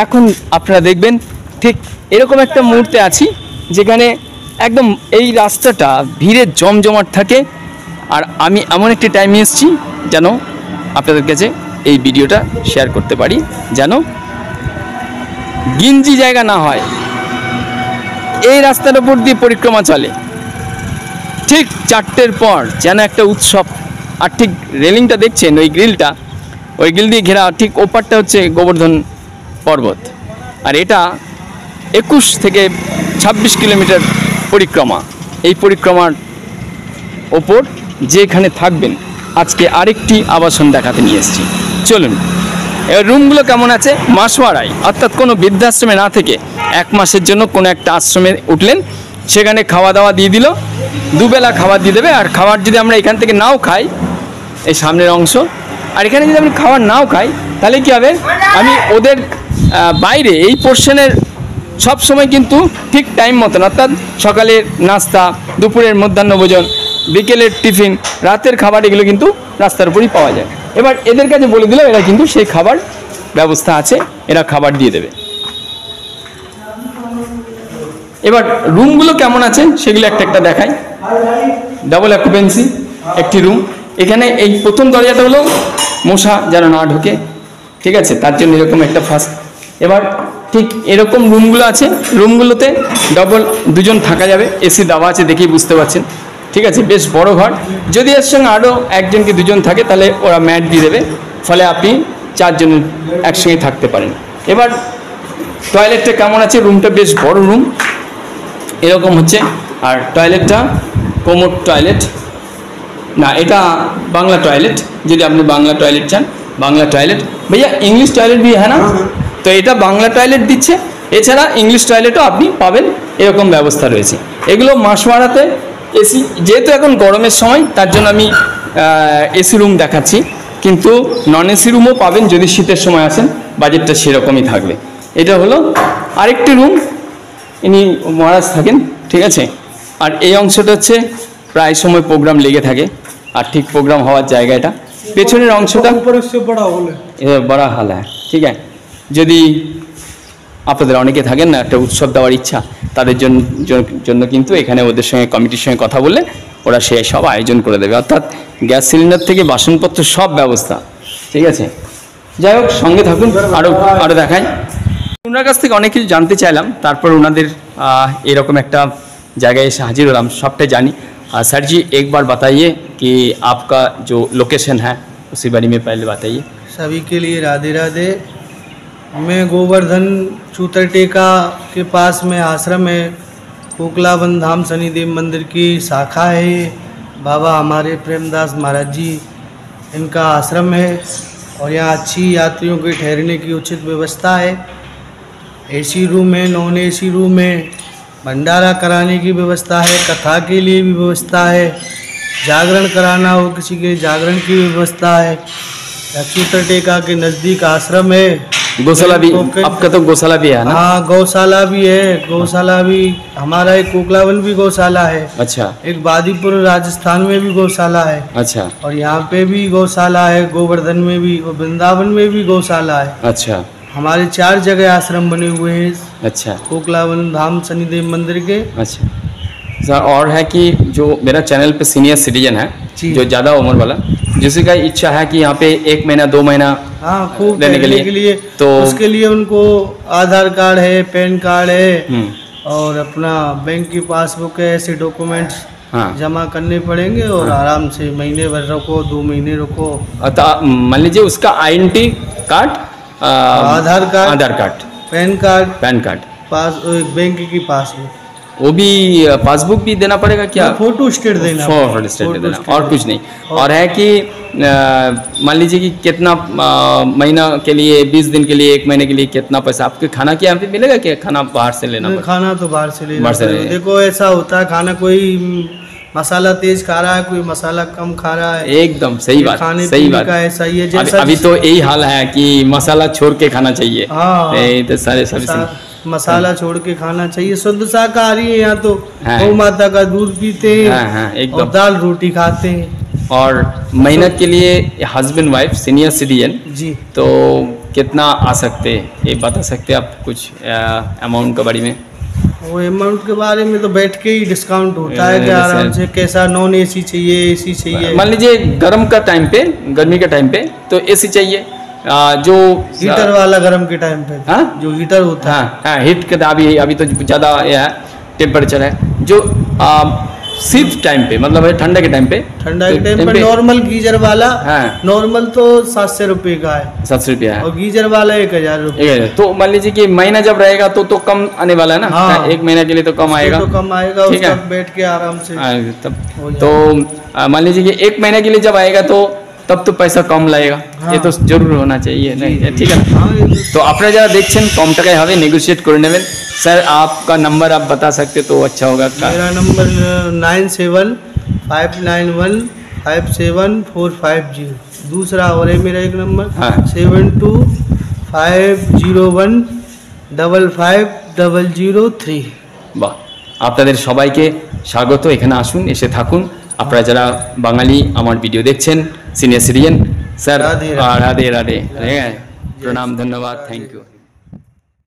এখন আপনারা দেখবেন ঠিক এরকম একটা মুহূর্তে আছি যেখানে একদম এই রাস্তাটা ভিড়ে জমজমাট থাকে। আর আমি এমন একটি টাইমে এসেছি যেন আপনাদের কাছে এই ভিডিওটা শেয়ার করতে পারি, যেন গিঞ্জি জায়গা না হয়। এই রাস্তার উপর দিয়ে পরিক্রমা চলে ঠিক 4টের পর, যেন একটা উৎসব। আর ঠিক রেলিংটা দেখছেন, ওই গ্রিলটা, ওই গ্রিল দিয়ে ঘেরা, ঠিক ওপারটা হচ্ছে গোবর্ধন পর্বত। আর এটা 21 থেকে 26 কিলোমিটার পরিক্রমা। এই পরিক্রমার ওপর যেখানে থাকবেন আজকে আরেকটি আবাসন দেখাতে নিয়ে এসেছি। চলুন, এবার রুমগুলো কেমন আছে। মাসওয়ারায়, অর্থাৎ কোনো বৃদ্ধাশ্রমে না থেকে 1 মাসের জন্য কোনো একটা আশ্রমে উঠলেন, সেখানে খাওয়া দাওয়া দিয়ে দিল, দুবেলা খাবার দিয়ে দেবে। আর খাবার যদি আমরা এখান থেকে নাও খাই, এই সামনের অংশ, আর এখানে যদি আমি খাবার নাও খাই, তাহলে কী হবে, আমি ওদের বাইরে এই পোর্শনের সব সময় কিন্তু ঠিক টাইম মতন, অর্থাৎ সকালের নাস্তা, দুপুরের মধ্যাহ্নভোজন, বিকেলের টিফিন, রাতের খাবার, এগুলো কিন্তু রাস্তার উপরই পাওয়া যায়। এবার এদের কাছে বলে দিল, এরা কিন্তু সেই খাবার ব্যবস্থা আছে, এরা খাবার দিয়ে দেবে। এবার রুমগুলো কেমন আছে সেগুলো একটা একটা দেখাই। ডাবল অকুপেন্সি একটি রুম। এখানে এই প্রথম দরজাটা হলো মশা যেন না ঢোকে, ঠিক আছে, তার জন্য এরকম একটা ফার্স্ট। এবার ঠিক এরকম রুমগুলো আছে, রুমগুলোতে ডবল 2 জন থাকা যাবে, এসি দেওয়া আছে, দেখেই বুঝতে পারছেন, ঠিক আছে, বেশ বড় ঘর। যদি এর সঙ্গে আরও 1 জন কি 2 জন থাকে, তাহলে ওরা ম্যাট দিয়ে দেবে, ফলে আপনি 4 জন একসঙ্গে থাকতে পারেন। এবার টয়লেটটা কেমন আছে, রুমটা বেশ বড় রুম এরকম হচ্ছে। আর টয়লেটটা কোমোড টয়লেট না, এটা বাংলা টয়লেট। যদি আপনি বাংলা টয়লেট চান, বাংলা টয়লেট। ভাইয়া ইংলিশ টয়লেট भी है ना, তো এটা বাংলা টয়লেট দিচ্ছে। এছাড়া ইংলিশ টয়লেটও আপনি পাবেন, এরকম ব্যবস্থা রয়েছে। এগুলো মাসওয়ারাতে এসি, যেহেতু এখন গরমের সময় তার জন্য আমি এসি রুম দেখাচ্ছি, কিন্তু নন এসি রুমও পাবেন যদি শীতের সময় আসেন, বাজেটটা সেরকমই থাকবে। এটা হলো আরেকটি রুম, ইনি মহারাজ থাকেন, ঠিক আছে। আর এই অংশটা হচ্ছে প্রায় সময় প্রোগ্রাম লেগে থাকে, আর ঠিক প্রোগ্রাম হওয়ার জায়গা এটা। পেছনের অংশটা বড় হল হ্যাঁ, ঠিক আছে। যদি আপনাদের অনেকে থাকেন না একটা উৎসব দেওয়ার ইচ্ছা, তাদের জন্য কিন্তু এখানে ওদের সঙ্গে কমিটির সঙ্গে কথা বললে ওরা সে সব আয়োজন করে দেবে, অর্থাৎ গ্যাস সিলিন্ডার থেকে বাসনপত্র সব ব্যবস্থা, ঠিক আছে। যাই হোক, সঙ্গে থাকুন, আরও দেখাই। ওনার কাছ থেকে অনেক কিছু জানতে চাইলাম, তারপর ওনাদের এরকম একটা জায়গায় এসে হাজির হলাম, সবটাই জানি। सर जी एक बार बताइए कि आपका जो लोकेशन है उसी बारे में पहले बताइए। सभी के लिए राधे राधे। मैं गोवर्धन चूतरटेका के पास में आश्रम है, कोकलावन धाम शनिदेव मंदिर की शाखा है, बाबा हमारे प्रेमदास महाराज जी इनका आश्रम है। और यहाँ अच्छी यात्रियों के ठहरने की उचित व्यवस्था है। एसी रूम है, नॉन एसी रूम है, भंडारा कराने की व्यवस्था है, कथा के लिए भी व्यवस्था है, जागरण कराना हो किसी के जागरण की व्यवस्था है। चूतरटेका के नज़दीक आश्रम है। गौशाला भी आपका, तो गौशाला भी है ना? हाँ, गौशाला भी है। गौशाला भी हमारा, एक कोकलावन भी गौशाला है। अच्छा। एक बादीपुर राजस्थान में भी गौशाला है। अच्छा। और यहाँ पे भी गौशाला है, गोवर्धन में भी और वृंदावन में भी गौशाला है। अच्छा। हमारे 4 जगह आश्रम बने हुए हैं। अच्छा। कोकलावन धाम शनिदेव मंदिर के। अच्छा सर, और है कि जो मेरा चैनल पे सीनियर सिटीजन है, जो ज़्यादा उम्र वाला, जिसका इच्छा है कि यहाँ पे 1 महीना 2 महीना खूब रहने के लिए, तो उसके लिए उनको आधार कार्ड है, पैन कार्ड है और अपना बैंक की पासबुक है, ऐसे डॉक्यूमेंट्स जमा करने पड़ेंगे। और आराम से महीने भर रखो, 2 महीने रखो। मान लीजिए उसका आइडेंटिटी कार्ड, आधार कार्ड, पैन कार्ड, बैंक की पासबुक, वो भी पासबुक भी देना पड़ेगा क्या? फोटो स्टेट देना, और कुछ नहीं। और है कि मान लीजिए कि कितना महीना के लिए, 20 दिन के लिए, 1 महीने के लिए कितना पैसा आपके खाना के यहाँ पे मिलेगा क्या? खाना बाहर से लेना? खाना तो बाहर से लेना। देखो ऐसा होता है, खाना कोई मसाला तेज खा रहा है, कोई मसाला कम खा रहा है। एकदम सही बात, सही बात। ऐसा ही है, जैसा अभी तो यही हाल है कि मसाला छोड़ के खाना चाहिए। हाँ, तो सारे सभी मसाला छोड़ के खाना चाहिए। शुद्ध शाकाहारी है यहाँ तो, गौ माता का दूध पीते हैं, और दाल रोटी खाते हैं। और महीना के लिए हस्बैंड वाइफ सीनियर सिटीजन जी, तो कितना आ सकते हैं, ये बता सकते हैं आप कुछ अमाउंट के बारे में? वो अमाउंट के बारे में तो बैठ के ही डिस्काउंट होता है कि जैसे- आराम से कैसा नॉन एसी चाहिए, एसी चाहिए। मान लीजिए गर्म का टाइम पे, गर्मी के टाइम पे तो एसी चाहिए, जो हीटर वाला गर्म के टाइम पे हाँ? जो हीटर होता है। हाँ हीट के अभी अभी तो ज़्यादा ये है टेम्परेचर है। जो शीत टाइम पे मतलब है ठंडा के टाइम पे, ठंडा के टाइम पे नॉर्मल गीजर वाला हाँ नॉर्मल तो 700 रुपये का है 700 रुपया है। और गीजर वाला 1000 रुपये। तो मान लीजिए कि महीना जब रहेगा तो कम आने वाला है ना। हाँ। एक महीना के लिए तो कम आएगा, तो कम आएगा, ठीक है। उसका बैठ के आराम से तब हो तो मान लीजिए कि एक महीने के लिए जब आएगा तो तब तो पैसा कम लगेगा। हाँ। ये तो जरूर होना चाहिए, नहीं ठीक है ना। हाँ, তো আপনারা যারা দেখছেন কম টাকায় হবে, নেগোशिएट করে নেবেন। স্যার आपका नंबर आप बता सकते तो अच्छा होगा। मेरा नंबर 9759157450। दूसरा और है मेरा एक नंबर हाँ। 7250550003। বাহ, আপনাদের সবাইকে স্বাগত, এখানে আসুন, এসে থাকুন। আপনারা যারা বাঙালি আমার ভিডিও দেখছেন, senior citizen, sir Radhe Radhe Radhe, প্রণাম, ধন্যবাদ, থ্যাংক ইউ।